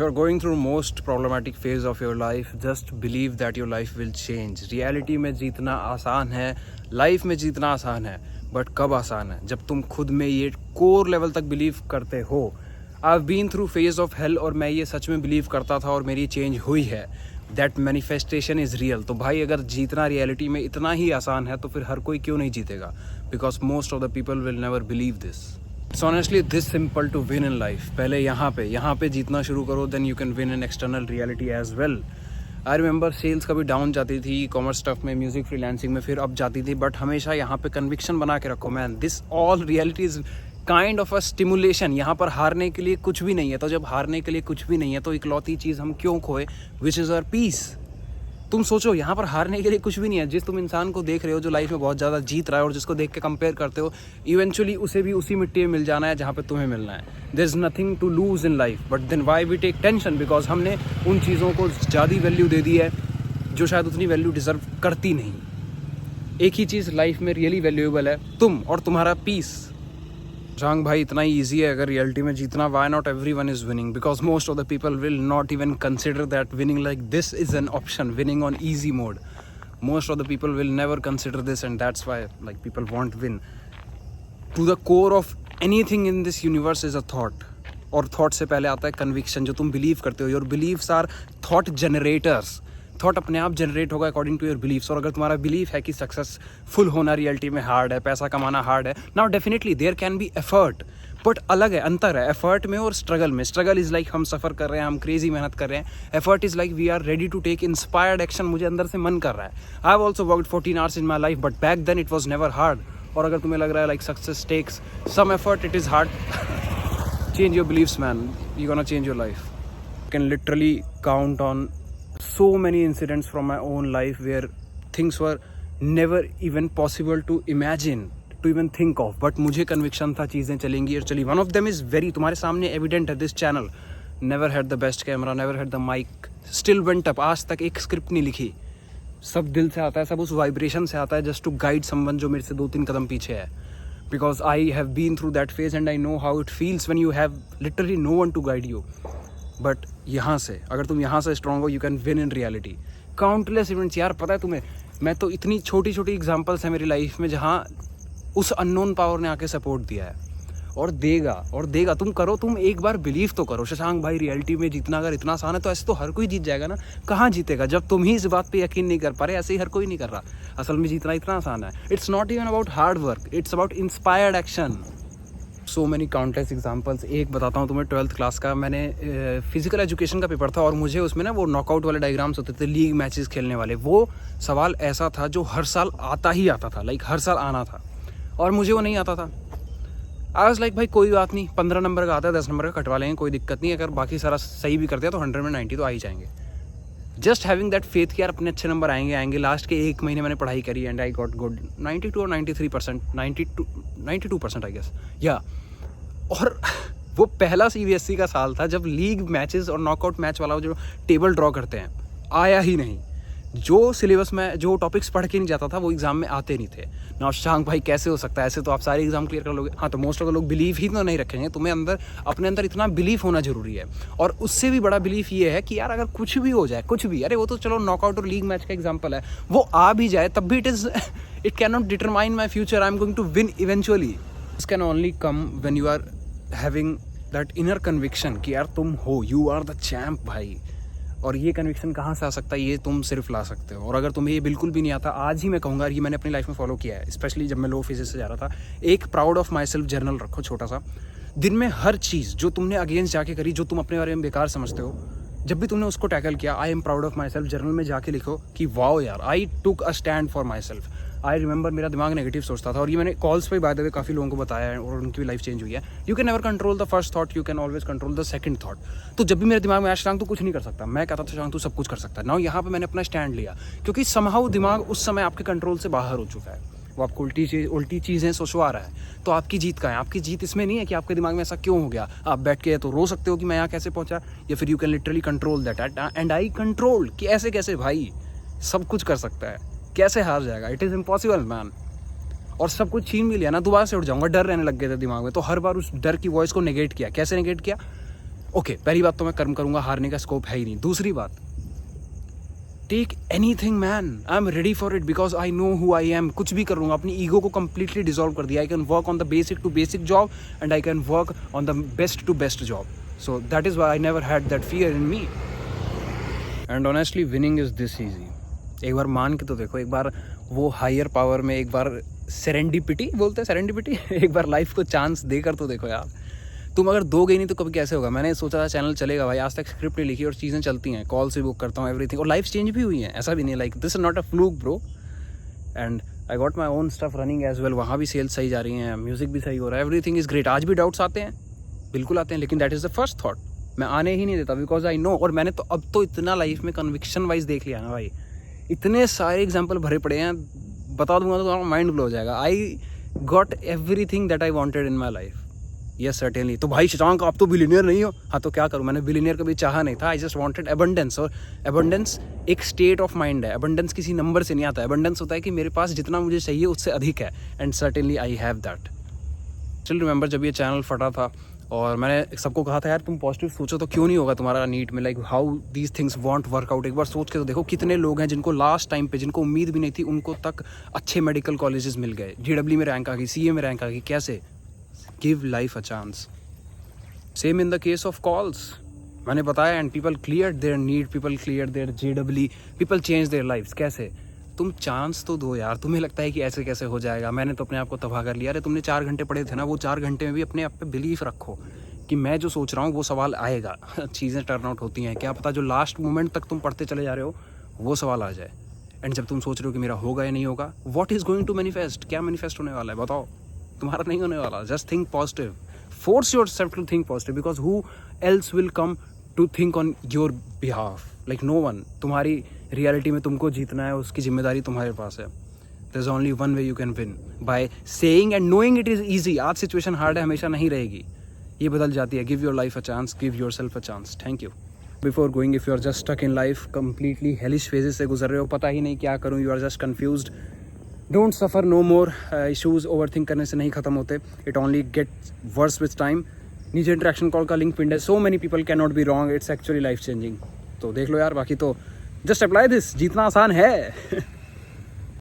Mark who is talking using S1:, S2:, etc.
S1: you are going through most problematic phase of your life, just believe that your life will change. Reality में जीतना आसान है, life में जीतना आसान है, बट कब आसान है? जब तुम खुद में ये कोर लेवल तक बिलीव करते हो. I've been through phase of hell और मैं ये सच में बिलीव करता था और मेरी चेंज हुई है. That manifestation is real. तो भाई अगर जीतना रियलिटी में इतना ही आसान है तो फिर हर कोई क्यों नहीं जीतेगा? Because most of the people will never believe this. It's honestly this simple to win in life. पहले यहाँ पे जीतना शुरू करो, then you can win in external reality as well. I remember sales कभी डाउन जाती थी, कॉमर्स स्टफ में, म्यूजिक फ्रीलांसिंग में फिर अप जाती थी, बट हमेशा यहाँ पे कन्विक्शन बना के रखो man. This all reality is kind of a stimulation. यहाँ पर हारने के लिए कुछ भी नहीं है, तो जब हारने के लिए कुछ भी नहीं है तो इकलौती चीज़ हम क्यों खोए, विच इज़ आवर पीस. तुम सोचो यहाँ पर हारने के लिए कुछ भी नहीं है. जिस तुम इंसान को देख रहे हो जो लाइफ में बहुत ज़्यादा जीत रहा है और जिसको देख के कंपेयर करते हो, इवेंचुअली उसे भी उसी मिट्टी में मिल जाना है जहाँ पे तुम्हें मिलना है. There is nothing to lose in life, but then why we take tension? Because हमने उन चीज़ों को ज़्यादा वैल्यू दे दी है जो शायद उतनी वैल्यू डिजर्व करती नहीं. एक ही चीज़ लाइफ में रियली वैल्यूएबल है, तुम और तुम्हारा पीस. जहांग भाई इतना ही ईजी है अगर रियलिटी में जीतना. Why not everyone is winning? Because most of the people will not even consider that winning like this is an option, winning on easy mode. Most of the people will never consider this and that's why like people want win. To the core of anything in this universe is a thought, और thought से पहले आता है conviction, जो तुम believe करते हो. Your beliefs are thought generators. Thought अपने आप जनरेट होगा अकॉर्डिंग टू योर बिलीव्स. और अगर तुम्हारा बिलीफ है कि सक्सेसफुल होना रियलिटी में हार्ड है, पैसा कमाना हार्ड है, now definitely there can be effort, but अलग है, अंतर है एफर्ट में और स्ट्रगल में. स्ट्रगल इज़ लाइक हम सफ़र कर रहे हैं, हम क्रेजी मेहनत कर रहे हैं. Effort is like we are ready to take inspired action. मुझे अंदर से मन कर रहा है. I have also worked 14 hours in my life, but back then it was never hard. और अगर तुम्हें लग रहा है like success takes some effort, it is hard. Change your beliefs man, you gonna change your life. You can literally count on so many incidents from my own life where things were never even possible to imagine, to even think of, but मुझे conviction था चीज़ें चलेंगी और चली. One of them is very तुम्हारे सामने evident है. this channel never had the best camera, never had the mic, still went up. आज तक एक स्क्रिप्ट नहीं लिखी, सब दिल से आता है, सब उस वाइब्रेशन से आता है, just to guide someone जो मेरे से 2-3 कदम पीछे है. Because I have been through that phase and I know how it feels when you have literally no one to guide you. But यहाँ से अगर तुम यहाँ से स्ट्रॉन्ग हो, you can win in reality. Countless events यार, पता है तुम्हें, मैं तो इतनी छोटी छोटी एग्जांपल्स हैं मेरी लाइफ में जहाँ उस अननोन पावर ने आके सपोर्ट दिया है और देगा. तुम करो, तुम एक बार बिलीव तो करो. शशांक भाई रियलिटी में जीतना अगर इतना आसान है तो ऐसे तो हर कोई जीत जाएगा ना. कहाँ जीतेगा जब तुम ही इस बात पे यकीन नहीं कर पा रहे? ऐसे ही हर कोई नहीं कर रहा. असल में जीतना इतना आसान है. It's not even about hard work, it's about inspired action. So many countless examples. एक बताता हूँ तुम्हें, 12th क्लास का मैंने फिजिकल एजुकेशन का पेपर था और मुझे उसमें ना वो नॉकआउट वाले डायग्राम्स होते थे, लीग मैचेस खेलने वाले. वो सवाल ऐसा था जो हर साल आता था, लाइक हर साल आना था, और मुझे वो नहीं आता था. आई वाज लाइक भाई कोई बात नहीं, 15 नंबर का आता है, 10 नंबर का कटवा लेंगे, कोई दिक्कत नहीं. अगर बाकी सारा सही भी कर दिया तो 100 में 90 तो आ ही जाएंगे. जस्ट हैविंग दैट फेथ कि यार अपने अच्छे नंबर आएंगे. लास्ट के 1 महीने मैंने पढ़ाई करी एंड आई गॉट गुड 92 और 93%, 92% आई गेस या. और वो पहला CBSE का साल था जब लीग मैचेस और नॉकआउट मैच वाला जो टेबल ड्रॉ करते हैं आया ही नहीं. जो सिलेबस में जो टॉपिक्स पढ़ के नहीं जाता था वो एग्जाम में आते नहीं थे. ना शशांक भाई कैसे हो सकता है, ऐसे तो आप सारे एग्जाम क्लियर कर लोगे. हाँ, तो मोस्ट ऑफ द लोग बिलीव ही तो नहीं रखेंगे. तुम्हें अंदर अपने अंदर इतना बिलीफ होना जरूरी है. और उससे भी बड़ा बिलीफ ये है कि यार अगर कुछ भी हो जाए, कुछ भी, अरे वो तो चलो नॉकआउट और लीग मैच का एग्जाम्पल है, वो आ भी जाए तब भी it can not determine my future. I am going to win eventually. This can only come when you are having that inner conviction कि यार तुम हो, यू आर द चैम्प भाई. और ये कन्विक्शन कहाँ से आ सकता है? ये तुम सिर्फ ला सकते हो. और अगर तुम्हें ये बिल्कुल भी नहीं आता, आज ही मैं कहूँगा, ये मैंने अपनी लाइफ में फॉलो किया है, स्पेशली जब मैं लो फिजिक्स से जा रहा था. एक proud of myself journal रखो छोटा सा. दिन में हर चीज़ जो तुमने अगेंस्ट जाके करी, जो तुम अपने बारे में बेकार समझते हो, जब भी तुमने उसको टैकल किया, I am proud of myself journal में जाके लिखो कि वाओ यार, I took a stand for myself. I remember मेरा दिमाग नेगेटिव सोचता था, और ये मैंने कॉल्स पे बाय द वे काफ़ी लोगों को बताया है और उनकी भी लाइफ चेंज हुई है. You can never control the first thought, you can always control the second thought. तो जब भी मेरे दिमाग में आया शशांक तू कुछ नहीं कर सकता, मैं कहता था शशांक तू सब कुछ कर सकता है. नाउ यहाँ पे मैंने अपना स्टैंड लिया, क्योंकि समहाउ दिमाग उस समय आपके कंट्रोल से बाहर हो चुका है. वो आपको उल्टी चीज़ें सोचवा रहा है. तो आपकी जीत कहाँ है? आपकी जीत इसमें नहीं है कि आपके दिमाग में ऐसा क्यों हो गया. आप बैठ के तो रो सकते हो कि मैं यहाँ कैसे पहुँचा, या फिर you can literally control that. And I control कि ऐसे कैसे भाई, सब कुछ कर सकता है, कैसे हार जाएगा? It is impossible man. और सब कुछ छीन भी लिया ना, दोबारा से उठ जाऊंगा. डर रहने लग गए थे दिमाग में, तो हर बार उस डर की वॉइस को नेगेट किया. कैसे नेगेट किया? ओके, पहली बात तो मैं कर्म करूँगा, हारने का स्कोप है ही नहीं। दूसरी बात, take anything man, I am ready for it because I know who I am. कुछ भी कर लूँगा, अपनी ईगो को कंप्लीटली डिजोल्व कर दिया। I can work on the basic to basic job and I can work on the best to best job. So that is why I never had that fear in me. And honestly winning is this easy. एक बार मान के तो देखो, एक बार वो higher power में, एक बार सेरेंडिपिटी बोलते हैं, सेरेंडिपिटी एक बार लाइफ को चांस देकर तो देखो यार। तुम अगर दोगे नहीं तो कभी कैसे होगा। मैंने सोचा था चैनल चलेगा भाई, आज तक स्क्रिप्ट नहीं लिखी और चीज़ें चलती हैं, कॉल से बुक करता हूँ एवरीथिंग, और लाइफ चेंज भी हुई है, ऐसा भी नहीं। Like this is not a fluke bro. And I got my own stuff running as well. वहाँ भी सेल्स सही जा रही हैं, म्यूजिक भी सही हो रहा है, एवरीथिंग इज़ ग्रेट। आज भी डाउट्स आते हैं, बिल्कुल आते हैं, लेकिन that is the first thought. मैं आने ही नहीं देता बिकॉज आई नो। और मैंने तो अब तो इतना लाइफ में कन्विक्शन वाइज देख लिया ना भाई, इतने सारे एग्जाम्पल भरे पड़े हैं, बता दूंगा तो तुम्हारा माइंड ब्लो हो जाएगा। I got everything that I wanted in my life. Yes certainly. तो भाई शशांक, आप तो बिलियनियर नहीं हो। हाँ तो क्या करूँ, मैंने बिलियनियर कभी चाहा नहीं था। I just wanted abundance. और एबंडेंस एक स्टेट ऑफ माइंड है, एबंडेंस किसी नंबर से नहीं आता। एबंडेंस होता है कि मेरे पास जितना मुझे चाहिए उससे अधिक है, and certainly I have that. Still remember जब ये चैनल फटा था और मैंने सबको कहा था यार तुम पॉजिटिव सोचो तो क्यों नहीं होगा तुम्हारा नीट में, like how these things want workout. एक बार सोच के तो देखो, कितने लोग हैं जिनको लास्ट टाइम पे, जिनको उम्मीद भी नहीं थी, उनको तक अच्छे मेडिकल कॉलेजेस मिल गए, GW में रैंक आ गई, CA में रैंक आ गई। कैसे? Give life a chance. Same in the case of calls, मैंने बताया, and people clear their NEET, people clear their JEE, people change their lifes. कैसे? तुम चांस तो दो यार। तुम्हें लगता है कि ऐसे कैसे हो जाएगा, मैंने तो अपने आप को तबाह कर लिया। अरे तुमने 4 घंटे पढ़े थे ना, वो 4 घंटे में भी अपने आप पे बिलीफ रखो कि मैं जो सोच रहा हूँ वो सवाल आएगा। चीज़ें टर्न आउट होती हैं, क्या पता जो लास्ट मोमेंट तक तुम पढ़ते चले जा रहे हो वो सवाल आ जाए। एंड जब तुम सोच रहे हो कि मेरा होगा या नहीं होगा, what is going to manifest, क्या मैनिफेस्ट होने वाला है बताओ? तुम्हारा नहीं होने वाला। Just think positive, force yourself to think positive because who else will come to think on your behalf, like no one। तुम्हारी रियलिटी में तुमको जीतना है, उसकी जिम्मेदारी तुम्हारे पास है। There's only one way you can win, by saying and knowing it is easy। आज सिचुएशन हार्ड है, हमेशा नहीं रहेगी, ये बदल जाती है। Give your life a chance, give yourself a chance। Thank you। Before going, if you are just stuck in life, completely hellish phases से गुजर रहे हो, पता ही नहीं क्या करूँ, you are just confused, don't suffer no more. Issues overthink करने से नहीं ख़त्म होते, it only gets worse with time. नीचे इंटरेक्शन कॉल का लिंक पिंड है। So many people can not be wrong, it's actually life changing. तो देख लो यार, बाकी तो जस्ट अप्लाई दिस, जीतना आसान है।